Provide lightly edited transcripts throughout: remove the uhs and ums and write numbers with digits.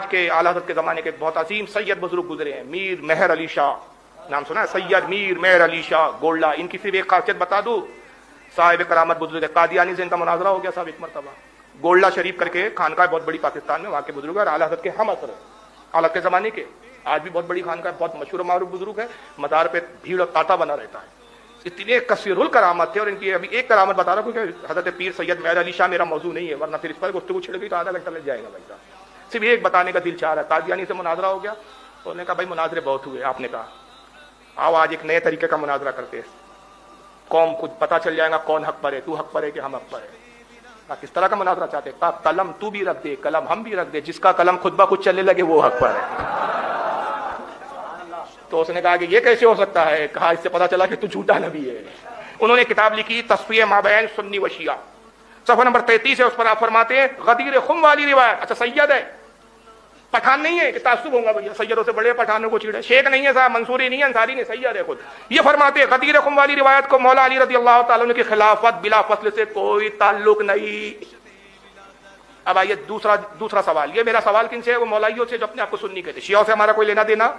کے اعلیٰ حضرت کے زمانے کے بہت عظیم سید بزرگ گزرے ہیں. میر مہر علی شاہ نام سنا ہے؟ سید میر مہر علی شاہ گولڈا. ان کی صرف ایک خاصیت بتا دوں، صاحب کرامت بزرگ ہے. قادیانی سے ان کا مناظرہ ہو گیا صاحب ایک مرتبہ. گولڈا شریف کر کے خانقاہ بہت بڑی پاکستان میں، وہاں کے بزرگ اور اعلیٰ حضرت کے ہم اثر اعلیٰ کے زمانے کے، آج بھی بہت بڑی خانقاہ، بہت مشہور و معروف بزرگ ہے. مزار پہ بھیڑ اور تاتا بنا رہتا ہے. اتنے کثیر الکرامت تھے. اور ان کی ابھی ایک کرامت بتا رہا ہوں کہ حضرت پیر سید مہر علی شاہ میرا موضوع نہیں ہے، ورنہ پھر اس پر گفتگو چھڑ گئی تو آدھا گھنٹہ لگ جائے گا. بھائی صاحب صرف ایک بتانے کا دل چاہ رہا ہے. قادیانی سے مناظرہ ہو گیا تو انہوں نے کہا بھائی مناظرے بہت ہوئے. آپ نے کہا آؤ آج ایک نئے طریقے کا مناظرہ کرتے ہیں، قوم خود پتا چل جائے گا کون حق پر ہے، تو حق پر ہے کہ ہم حق پر ہے. کس طرح کا مناظرہ چاہتے ہیں؟ قلم تو بھی رکھ دے، قلم ہم بھی رکھ دے، جس کا قلم خود بخود چلنے لگے وہ حق پر ہے. تو اس نے کہا کہ یہ کیسے ہو سکتا ہے؟ کہا اس سے پتا چلا کہ تو جھوٹا نبی ہے. انہوں نے کتاب لکھی تصفیہ مابین سنی و شیعہ، صفحہ نمبر 33 ہے. اس پر آپ فرماتے ہیں غدیر خم والی روایت. اچھا سید ہے، پٹھان نہیں ہے کہ تعصب ہوگا بھیا، سیدوں سے بڑے پٹھانوں کو چیڑے. شیخ نہیں ہے صاحب، منصوری نہیں ہے، انصاری نہیں، سید ہے خود. یہ فرماتے ہیں غدیر خم والی روایت کو مولا علی رضی اللہ تعالیٰ عنہ کی خلافت بلا فصل سے کوئی تعلق نہیں. اب آئیے دوسرا سوال. یہ میرا سوال کن سے ہے؟ وہ مولائیوں سے جو اپنے آپ کو سنی کہتے. شیعوں سے ہمارا کوئی لینا دینا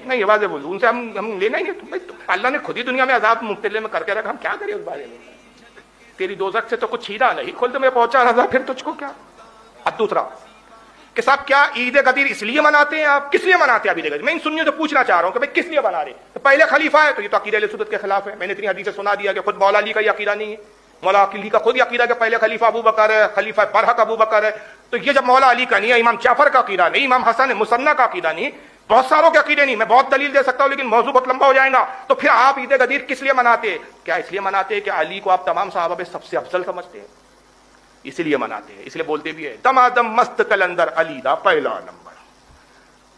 نہیں، واضح بولوں، ان سے ہم لینا ہی نہیں. اللہ نے خود ہی دنیا میں عذاب مبتلے میں کر کے رکھا، ہم کیا کریں اس بارے میں؟ تیری دوزخ سے تو کچھ چھینا نہیں، خلد میں پہنچا رہا، پھر تجھ کو کیا؟ اب دوسرا کہ صاحب کیا عید غدیر اس لیے مناتے ہیں آپ؟ کس لیے مناتے ہیں عید غدیر؟ میں ان سنیوں سے پوچھنا چاہ رہا ہوں کہ بھائی کس لیے بنا رہے؟ تو پہلے خلیفہ ہے تو یہ تو عقیدہ اہل سنت کے خلاف ہے. میں نے اتنی حدیثیں سنا دیا کہ خود مولا علی کا یہ عقیدہ نہیں ہے. مولا علی کا خود یہ عقیدہ کہ پہلے خلیفہ ابو بکر ہے، خلیفہ برحق ابو بکر ہے. تو یہ جب مولا علی کا نہیں ہے، امام جعفر کا عقیدہ نہیں، امام حسن مصنع کا عقیدہ نہیں، بہت ساروں کے عقیدے نہیں، میں بہت دلیل دے سکتا ہوں لیکن موضوع بہت لمبا ہو جائے گا. تو پھر آپ عید غدیر کس لیے مناتے ہیں؟ کیا اس لیے مناتے ہیں کہ علی کو آپ تمام صحابہ میں سب سے افضل سمجھتے ہیں؟ اس لیے مناتے ہیں، اس لیے بولتے بھی ہے دمادم مست کلندر علی دا پہلا نمبر.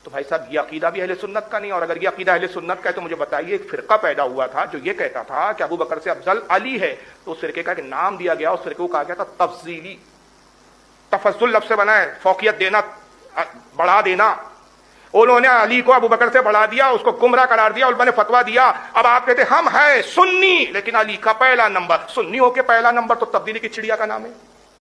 تو بھائی صاحب یہ عقیدہ بھی اہل سنت کا نہیں. اور اگر یہ عقیدہ اہل سنت کا ہے تو مجھے بتائیے ایک فرقہ پیدا ہوا تھا جو یہ کہتا تھا کہ ابو بکر سے افضل علی ہے. تو اس فرقے کا ایک نام دیا گیا، اس فرقے کو کہا گیا تھا تفضیلی. تفضل لفظ سے بنا ہے فوقیت دینا، بڑھا دینا. انہوں نے علی کو ابو بکر سے بڑھا دیا، اس کو گمراہ قرار دیا، علماء نے فتویٰ دیا. اب آپ کہتے ہم ہیں سنی لیکن علی کا پہلا نمبر. سنی ہو کے پہلا نمبر تو تبدیلی کی چڑیا کا نام ہے.